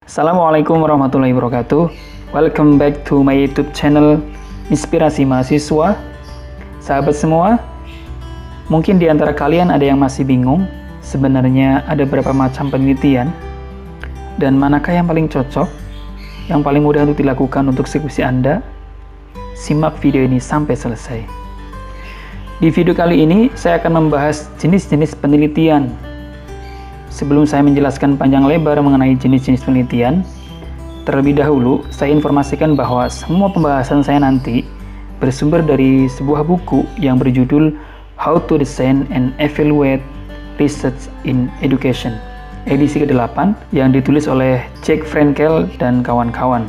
Assalamualaikum warahmatullahi wabarakatuh. Welcome back to my YouTube channel Inspirasi Mahasiswa. Sahabat semua, mungkin di antara kalian ada yang masih bingung sebenarnya ada berapa macam penelitian dan manakah yang paling cocok, yang paling mudah untuk dilakukan untuk skripsi Anda. Simak video ini sampai selesai. Di video kali ini saya akan membahas jenis-jenis penelitian. Sebelum saya menjelaskan panjang lebar mengenai jenis-jenis penelitian, terlebih dahulu saya informasikan bahwa semua pembahasan saya nanti bersumber dari sebuah buku yang berjudul How to Design and Evaluate Research in Education, edisi ke-8 yang ditulis oleh Jack Frenkel dan kawan-kawan.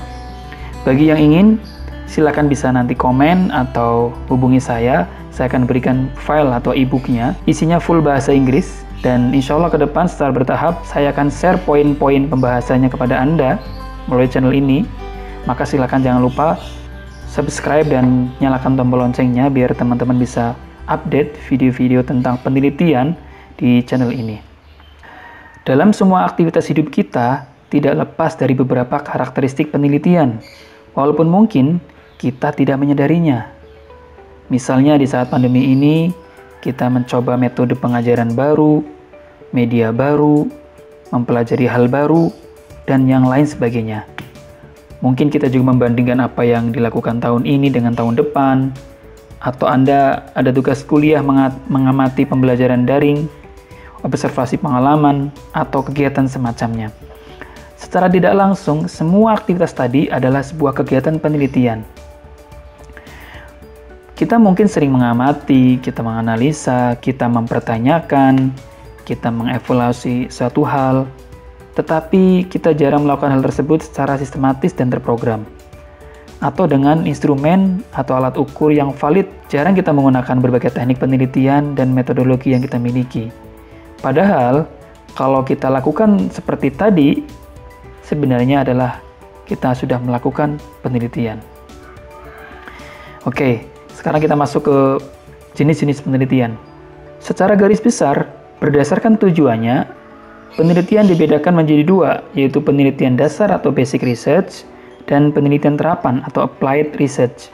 Bagi yang ingin, silakan bisa nanti komen atau hubungi saya akan berikan file atau e-booknya, isinya full bahasa Inggris. Dan insya Allah ke depan secara bertahap saya akan share poin-poin pembahasannya kepada Anda melalui channel ini. Maka silakan jangan lupa subscribe dan nyalakan tombol loncengnya biar teman-teman bisa update video-video tentang penelitian di channel ini. Dalam semua aktivitas hidup kita tidak lepas dari beberapa karakteristik penelitian, walaupun mungkin kita tidak menyadarinya. Misalnya di saat pandemi ini, kita mencoba metode pengajaran baru, media baru, mempelajari hal baru, dan yang lain sebagainya. Mungkin kita juga membandingkan apa yang dilakukan tahun ini dengan tahun depan, atau Anda ada tugas kuliah mengamati pembelajaran daring, observasi pengalaman, atau kegiatan semacamnya. Secara tidak langsung, semua aktivitas tadi adalah sebuah kegiatan penelitian. Kita mungkin sering mengamati, kita menganalisa, kita mempertanyakan, kita mengevaluasi suatu hal, tetapi kita jarang melakukan hal tersebut secara sistematis dan terprogram. Atau dengan instrumen atau alat ukur yang valid, jarang kita menggunakan berbagai teknik penelitian dan metodologi yang kita miliki. Padahal, kalau kita lakukan seperti tadi, sebenarnya adalah kita sudah melakukan penelitian. Oke. Sekarang kita masuk ke jenis-jenis penelitian. Secara garis besar, berdasarkan tujuannya, penelitian dibedakan menjadi dua, yaitu penelitian dasar atau basic research dan penelitian terapan atau applied research.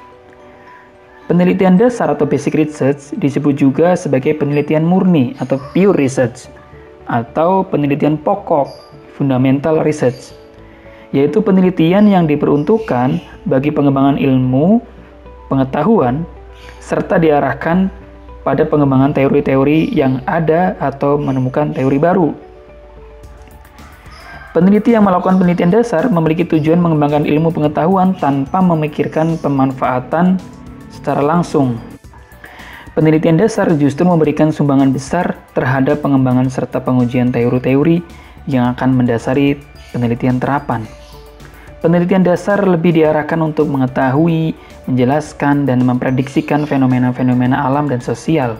Penelitian dasar atau basic research disebut juga sebagai penelitian murni atau pure research, atau penelitian pokok, fundamental research, yaitu penelitian yang diperuntukkan bagi pengembangan ilmu, pengetahuan, serta diarahkan pada pengembangan teori-teori yang ada atau menemukan teori baru. Peneliti yang melakukan penelitian dasar memiliki tujuan mengembangkan ilmu pengetahuan tanpa memikirkan pemanfaatan secara langsung. Penelitian dasar justru memberikan sumbangan besar terhadap pengembangan serta pengujian teori-teori yang akan mendasari penelitian terapan. Penelitian dasar lebih diarahkan untuk mengetahui, menjelaskan, dan memprediksikan fenomena-fenomena alam dan sosial.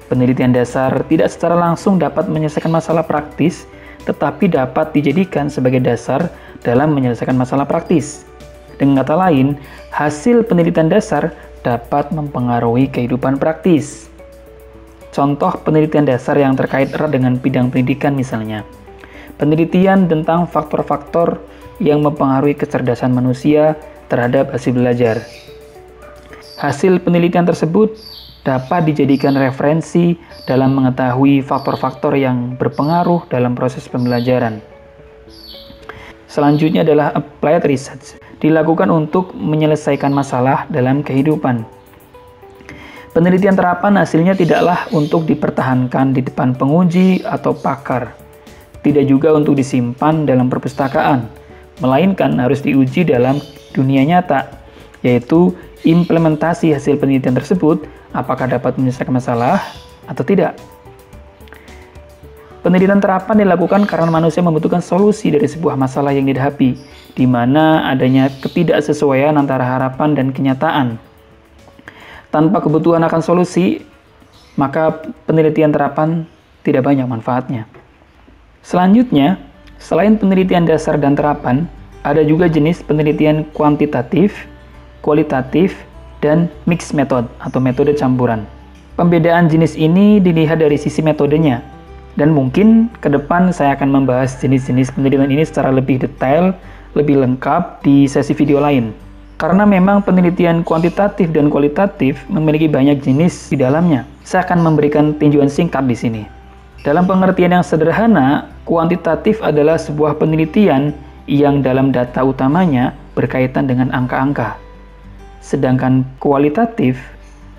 Penelitian dasar tidak secara langsung dapat menyelesaikan masalah praktis, tetapi dapat dijadikan sebagai dasar dalam menyelesaikan masalah praktis. Dengan kata lain, hasil penelitian dasar dapat mempengaruhi kehidupan praktis. Contoh penelitian dasar yang terkait erat dengan bidang pendidikan misalnya. Penelitian tentang faktor-faktor yang mempengaruhi kecerdasan manusia terhadap hasil belajar. Hasil penelitian tersebut dapat dijadikan referensi dalam mengetahui faktor-faktor yang berpengaruh dalam proses pembelajaran. Selanjutnya adalah applied research, dilakukan untuk menyelesaikan masalah dalam kehidupan. Penelitian terapan hasilnya tidaklah untuk dipertahankan di depan penguji atau pakar, tidak juga untuk disimpan dalam perpustakaan, melainkan harus diuji dalam dunia nyata, yaitu implementasi hasil penelitian tersebut apakah dapat menyelesaikan masalah atau tidak. Penelitian terapan dilakukan karena manusia membutuhkan solusi dari sebuah masalah yang dihadapi, di mana adanya ketidaksesuaian antara harapan dan kenyataan. Tanpa kebutuhan akan solusi, maka penelitian terapan tidak banyak manfaatnya. Selanjutnya, selain penelitian dasar dan terapan, ada juga jenis penelitian kuantitatif, kualitatif, dan mixed method atau metode campuran. Pembedaan jenis ini dilihat dari sisi metodenya. Dan mungkin ke depan saya akan membahas jenis-jenis penelitian ini secara lebih detail, lebih lengkap di sesi video lain. Karena memang penelitian kuantitatif dan kualitatif memiliki banyak jenis di dalamnya. Saya akan memberikan tinjauan singkat di sini. Dalam pengertian yang sederhana, kuantitatif adalah sebuah penelitian yang dalam data utamanya berkaitan dengan angka-angka. Sedangkan kualitatif,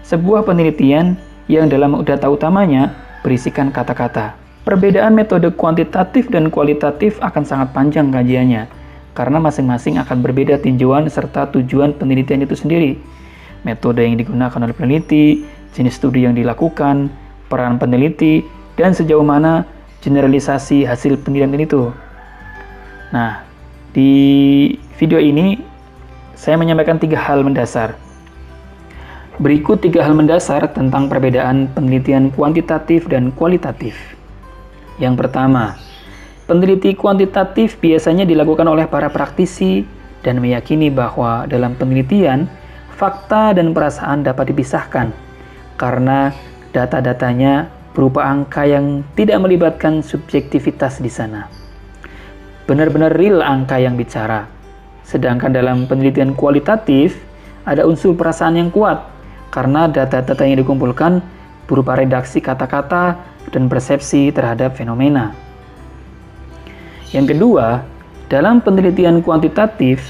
sebuah penelitian yang dalam data utamanya berisikan kata-kata. Perbedaan metode kuantitatif dan kualitatif akan sangat panjang kajiannya, karena masing-masing akan berbeda tinjauan serta tujuan penelitian itu sendiri. Metode yang digunakan oleh peneliti, jenis studi yang dilakukan, peran peneliti, dan sejauh mana generalisasi hasil penelitian itu. Nah, di video ini saya menyampaikan 3 hal mendasar. Berikut 3 hal mendasar tentang perbedaan penelitian kuantitatif dan kualitatif. Yang pertama, peneliti kuantitatif biasanya dilakukan oleh para praktisi dan meyakini bahwa dalam penelitian, fakta dan perasaan dapat dipisahkan karena data-datanya berupa angka yang tidak melibatkan subjektivitas di sana. Benar-benar real angka yang bicara. Sedangkan dalam penelitian kualitatif, ada unsur perasaan yang kuat, karena data-data yang dikumpulkan berupa redaksi kata-kata dan persepsi terhadap fenomena. Yang kedua, dalam penelitian kuantitatif,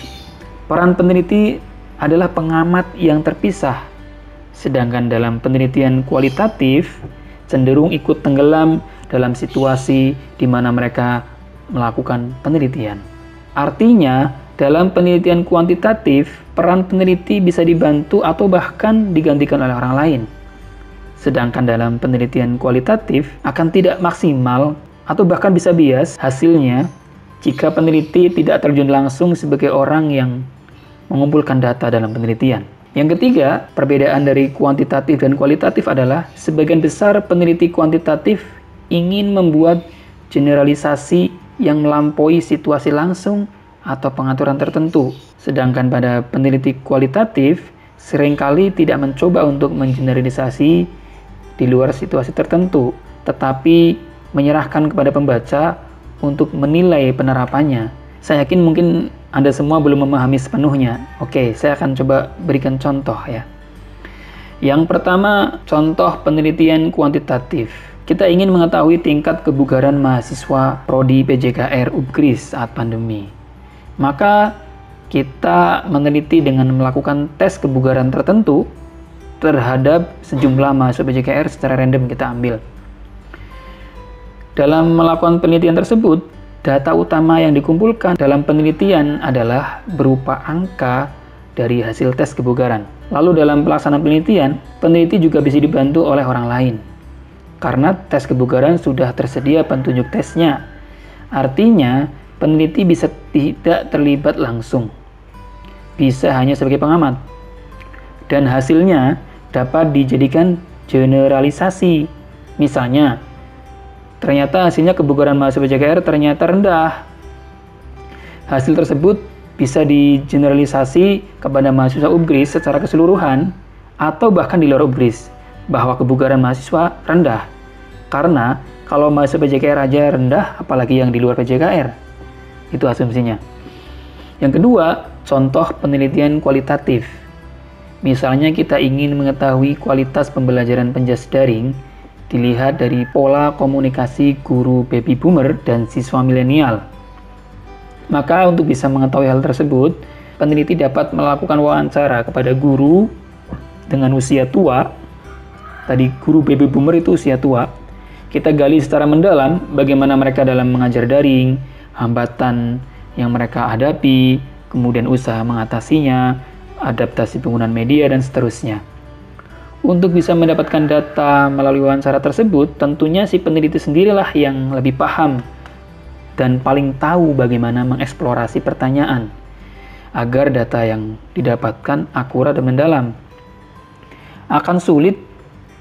peran peneliti adalah pengamat yang terpisah. Sedangkan dalam penelitian kualitatif, cenderung ikut tenggelam dalam situasi di mana mereka melakukan penelitian. Artinya, dalam penelitian kuantitatif, peran peneliti bisa dibantu atau bahkan digantikan oleh orang lain. Sedangkan dalam penelitian kualitatif akan tidak maksimal atau bahkan bisa bias hasilnya jika peneliti tidak terjun langsung sebagai orang yang mengumpulkan data dalam penelitian. Yang ketiga, perbedaan dari kuantitatif dan kualitatif adalah sebagian besar peneliti kuantitatif ingin membuat generalisasi yang melampaui situasi langsung atau pengaturan tertentu. Sedangkan pada peneliti kualitatif seringkali tidak mencoba untuk mengeneralisasi di luar situasi tertentu, tetapi menyerahkan kepada pembaca untuk menilai penerapannya. Saya yakin mungkin Anda semua belum memahami sepenuhnya. Oke, saya akan coba berikan contoh ya. Yang pertama, contoh penelitian kuantitatif. Kita ingin mengetahui tingkat kebugaran mahasiswa Prodi PJKR UPGRIS saat pandemi. Maka kita meneliti dengan melakukan tes kebugaran tertentu terhadap sejumlah mahasiswa PJKR secara random kita ambil. Dalam melakukan penelitian tersebut, data utama yang dikumpulkan dalam penelitian adalah berupa angka dari hasil tes kebugaran. Lalu dalam pelaksanaan penelitian, peneliti juga bisa dibantu oleh orang lain. Karena tes kebugaran sudah tersedia petunjuk tesnya. Artinya, peneliti bisa tidak terlibat langsung. Bisa hanya sebagai pengamat. Dan hasilnya dapat dijadikan generalisasi. Misalnya, ternyata hasilnya kebugaran mahasiswa PJKR ternyata rendah. Hasil tersebut bisa digeneralisasi kepada mahasiswa UPGRIS secara keseluruhan atau bahkan di luar UPGRIS bahwa kebugaran mahasiswa rendah. Karena kalau mahasiswa PJKR aja rendah, apalagi yang di luar PJKR. Itu asumsinya. Yang kedua, contoh penelitian kualitatif. Misalnya kita ingin mengetahui kualitas pembelajaran penjas daring dilihat dari pola komunikasi guru baby boomer dan siswa milenial. Maka untuk bisa mengetahui hal tersebut, peneliti dapat melakukan wawancara kepada guru dengan usia tua. Tadi guru baby boomer itu usia tua. Kita gali secara mendalam bagaimana mereka dalam mengajar daring, hambatan yang mereka hadapi, kemudian usaha mengatasinya, adaptasi penggunaan media, dan seterusnya. Untuk bisa mendapatkan data melalui wawancara tersebut, tentunya si peneliti sendirilah yang lebih paham dan paling tahu bagaimana mengeksplorasi pertanyaan agar data yang didapatkan akurat dan mendalam. Akan sulit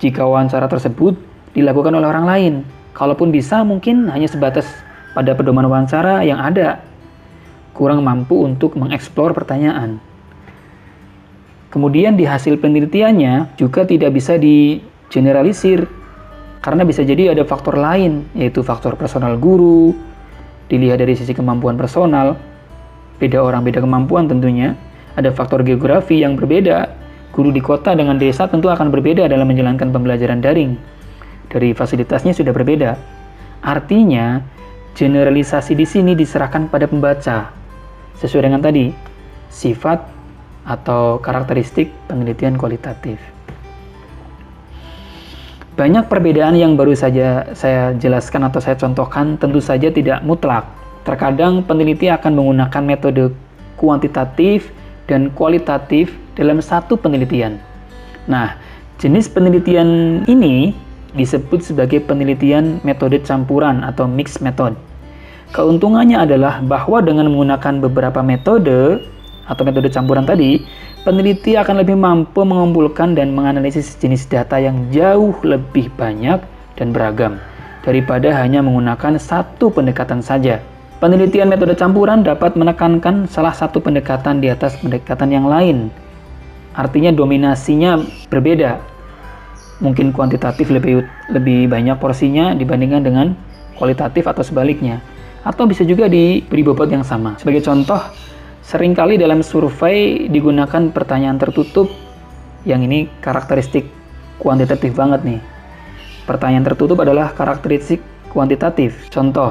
jika wawancara tersebut dilakukan oleh orang lain. Kalaupun bisa, mungkin hanya sebatas pada pedoman wawancara yang ada, kurang mampu untuk mengeksplor pertanyaan. Kemudian di hasil penelitiannya juga tidak bisa digeneralisir. Karena bisa jadi ada faktor lain, yaitu faktor personal guru, dilihat dari sisi kemampuan personal, beda orang beda kemampuan tentunya. Ada faktor geografi yang berbeda, guru di kota dengan desa tentu akan berbeda dalam menjalankan pembelajaran daring. Dari fasilitasnya sudah berbeda. Artinya, generalisasi di sini diserahkan pada pembaca, sesuai dengan tadi, sifat atau karakteristik penelitian kualitatif. Banyak perbedaan yang baru saja saya jelaskan atau saya contohkan tentu saja tidak mutlak. Terkadang peneliti akan menggunakan metode kuantitatif dan kualitatif dalam satu penelitian. Nah, jenis penelitian ini disebut sebagai penelitian metode campuran atau mixed method. Keuntungannya adalah bahwa dengan menggunakan beberapa metode atau metode campuran tadi, peneliti akan lebih mampu mengumpulkan dan menganalisis jenis data yang jauh lebih banyak dan beragam daripada hanya menggunakan satu pendekatan saja. Penelitian metode campuran dapat menekankan salah satu pendekatan di atas pendekatan yang lain. Artinya dominasinya berbeda. Mungkin kuantitatif lebih banyak porsinya dibandingkan dengan kualitatif atau sebaliknya. Atau bisa juga diberi bobot yang sama. Sebagai contoh, seringkali dalam survei digunakan pertanyaan tertutup, yang ini karakteristik kuantitatif banget nih. Pertanyaan tertutup adalah karakteristik kuantitatif. Contoh,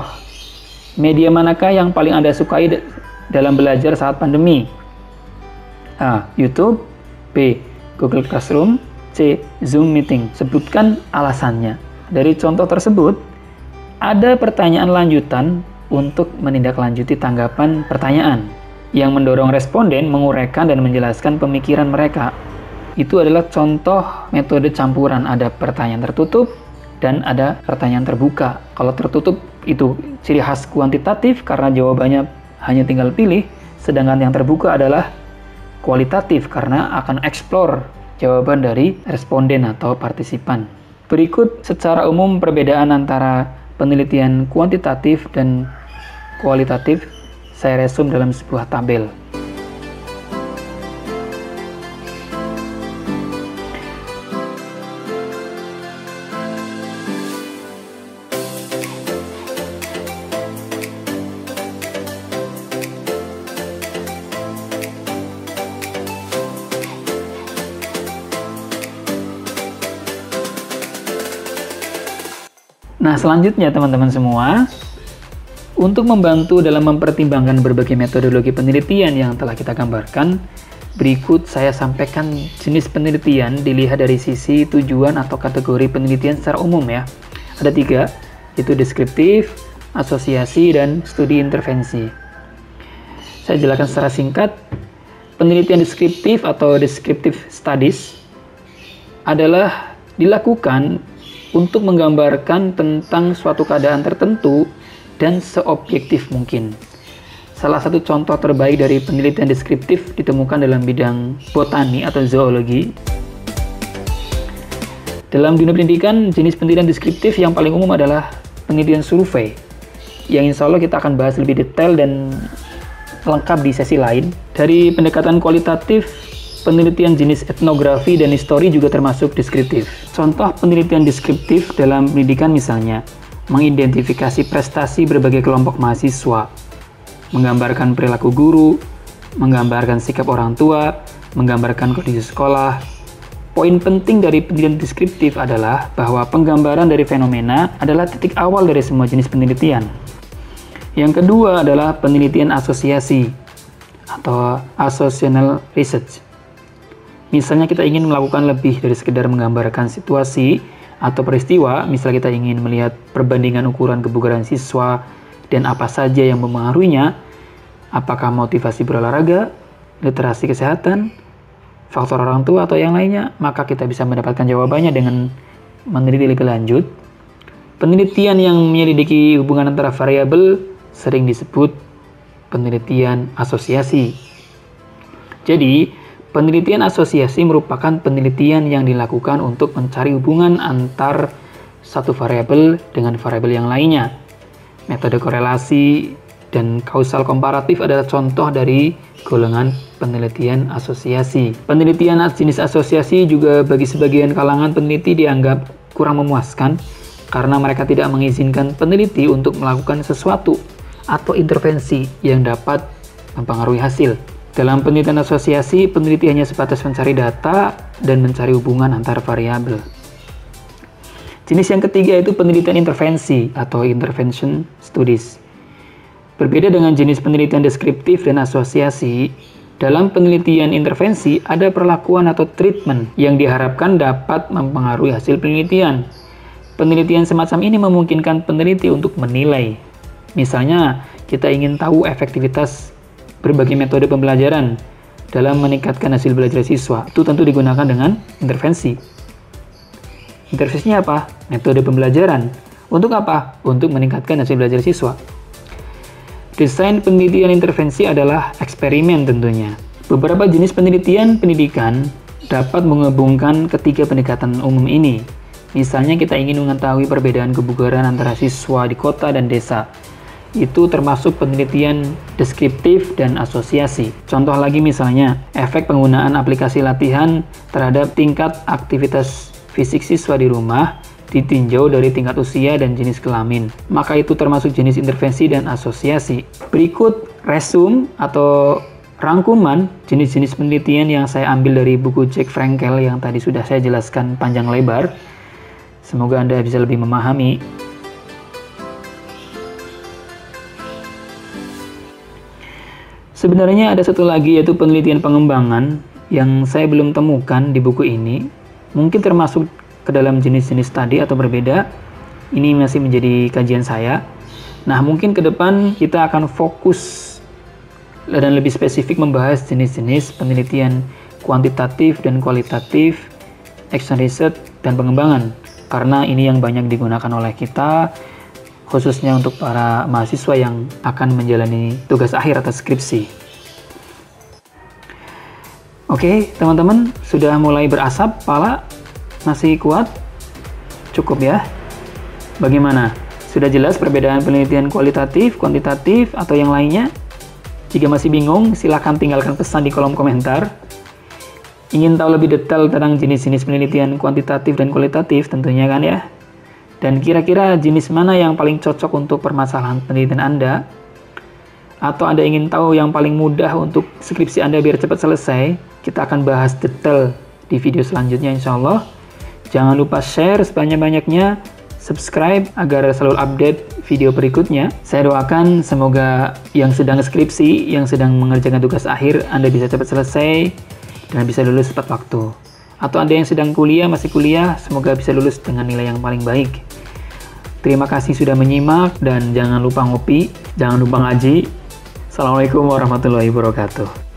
media manakah yang paling Anda sukai dalam belajar saat pandemi? A. YouTube. B. Google Classroom. C. Zoom Meeting. Sebutkan alasannya. Dari contoh tersebut, ada pertanyaan lanjutan untuk menindaklanjuti tanggapan pertanyaan yang mendorong responden menguraikan dan menjelaskan pemikiran mereka. Itu adalah contoh metode campuran. Ada pertanyaan tertutup dan ada pertanyaan terbuka. Kalau tertutup itu ciri khas kuantitatif karena jawabannya hanya tinggal pilih, sedangkan yang terbuka adalah kualitatif karena akan eksplor jawaban dari responden atau partisipan. Berikut secara umum perbedaan antara penelitian kuantitatif dan kualitatif saya resum dalam sebuah tabel. Nah, selanjutnya teman-teman semua, untuk membantu dalam mempertimbangkan berbagai metodologi penelitian yang telah kita gambarkan, berikut saya sampaikan jenis penelitian dilihat dari sisi tujuan atau kategori penelitian secara umum ya. Ada 3, yaitu deskriptif, asosiasi, dan studi intervensi. Saya jelaskan secara singkat. Penelitian deskriptif atau descriptive studies adalah dilakukan untuk menggambarkan tentang suatu keadaan tertentu dan seobjektif mungkin. Salah satu contoh terbaik dari penelitian deskriptif ditemukan dalam bidang botani atau zoologi. Dalam dunia pendidikan, jenis penelitian deskriptif yang paling umum adalah penelitian survei, yang insya Allah kita akan bahas lebih detail dan lengkap di sesi lain. Dari pendekatan kualitatif, penelitian jenis etnografi dan histori juga termasuk deskriptif. Contoh penelitian deskriptif dalam pendidikan misalnya, mengidentifikasi prestasi berbagai kelompok mahasiswa, menggambarkan perilaku guru, menggambarkan sikap orang tua, menggambarkan kondisi sekolah. Poin penting dari penelitian deskriptif adalah bahwa penggambaran dari fenomena adalah titik awal dari semua jenis penelitian. Yang kedua adalah penelitian asosiasi atau associational research. Misalnya kita ingin melakukan lebih dari sekedar menggambarkan situasi atau peristiwa, misalnya kita ingin melihat perbandingan ukuran kebugaran siswa dan apa saja yang mempengaruhinya, apakah motivasi berolahraga, literasi kesehatan, faktor orang tua atau yang lainnya, maka kita bisa mendapatkan jawabannya dengan meneliti lebih lanjut. Penelitian yang menyelidiki hubungan antara variabel sering disebut penelitian asosiasi. Jadi, penelitian asosiasi merupakan penelitian yang dilakukan untuk mencari hubungan antar satu variabel dengan variabel yang lainnya. Metode korelasi dan kausal komparatif adalah contoh dari golongan penelitian asosiasi. Penelitian jenis asosiasi juga bagi sebagian kalangan peneliti dianggap kurang memuaskan karena mereka tidak mengizinkan peneliti untuk melakukan sesuatu atau intervensi yang dapat mempengaruhi hasil. Dalam penelitian asosiasi, peneliti hanya sebatas mencari data dan mencari hubungan antar variabel. Jenis yang ketiga itu penelitian intervensi atau intervention studies. Berbeda dengan jenis penelitian deskriptif dan asosiasi, dalam penelitian intervensi ada perlakuan atau treatment yang diharapkan dapat mempengaruhi hasil penelitian. Penelitian semacam ini memungkinkan peneliti untuk menilai. Misalnya, kita ingin tahu efektivitas berbagai metode pembelajaran dalam meningkatkan hasil belajar siswa. Itu tentu digunakan dengan intervensi. Intervensinya apa? Metode pembelajaran. Untuk apa? Untuk meningkatkan hasil belajar siswa. Desain penelitian intervensi adalah eksperimen tentunya. Beberapa jenis penelitian pendidikan dapat menggabungkan ketiga pendekatan umum ini. Misalnya kita ingin mengetahui perbedaan kebugaran antara siswa di kota dan desa. Itu termasuk penelitian deskriptif dan asosiasi. Contoh lagi misalnya, efek penggunaan aplikasi latihan terhadap tingkat aktivitas fisik siswa di rumah ditinjau dari tingkat usia dan jenis kelamin. Maka itu termasuk jenis intervensi dan asosiasi. Berikut resume atau rangkuman jenis-jenis penelitian yang saya ambil dari buku Jack Frankel yang tadi sudah saya jelaskan panjang lebar. Semoga Anda bisa lebih memahami. Sebenarnya ada satu lagi, yaitu penelitian pengembangan yang saya belum temukan di buku ini. Mungkin termasuk ke dalam jenis-jenis tadi atau berbeda. Ini masih menjadi kajian saya. Nah, mungkin ke depan kita akan fokus dan lebih spesifik membahas jenis-jenis penelitian kuantitatif dan kualitatif, action research, dan pengembangan. Karena ini yang banyak digunakan oleh kita, khususnya untuk para mahasiswa yang akan menjalani tugas akhir atau skripsi. Oke, teman-teman, sudah mulai berasap kepala? Masih kuat? Cukup ya? Bagaimana? Sudah jelas perbedaan penelitian kualitatif, kuantitatif, atau yang lainnya? Jika masih bingung, silakan tinggalkan pesan di kolom komentar. Ingin tahu lebih detail tentang jenis-jenis penelitian kuantitatif dan kualitatif tentunya kan ya? Dan kira-kira jenis mana yang paling cocok untuk permasalahan penelitian Anda? Atau Anda ingin tahu yang paling mudah untuk skripsi Anda biar cepat selesai? Kita akan bahas detail di video selanjutnya insya Allah. Jangan lupa share sebanyak-banyaknya, subscribe agar selalu update video berikutnya. Saya doakan semoga yang sedang skripsi, yang sedang mengerjakan tugas akhir, Anda bisa cepat selesai dan bisa lulus tepat waktu. Atau Anda yang sedang kuliah, masih kuliah, semoga bisa lulus dengan nilai yang paling baik. Terima kasih sudah menyimak dan jangan lupa ngopi, jangan lupa ngaji. Assalamualaikum warahmatullahi wabarakatuh.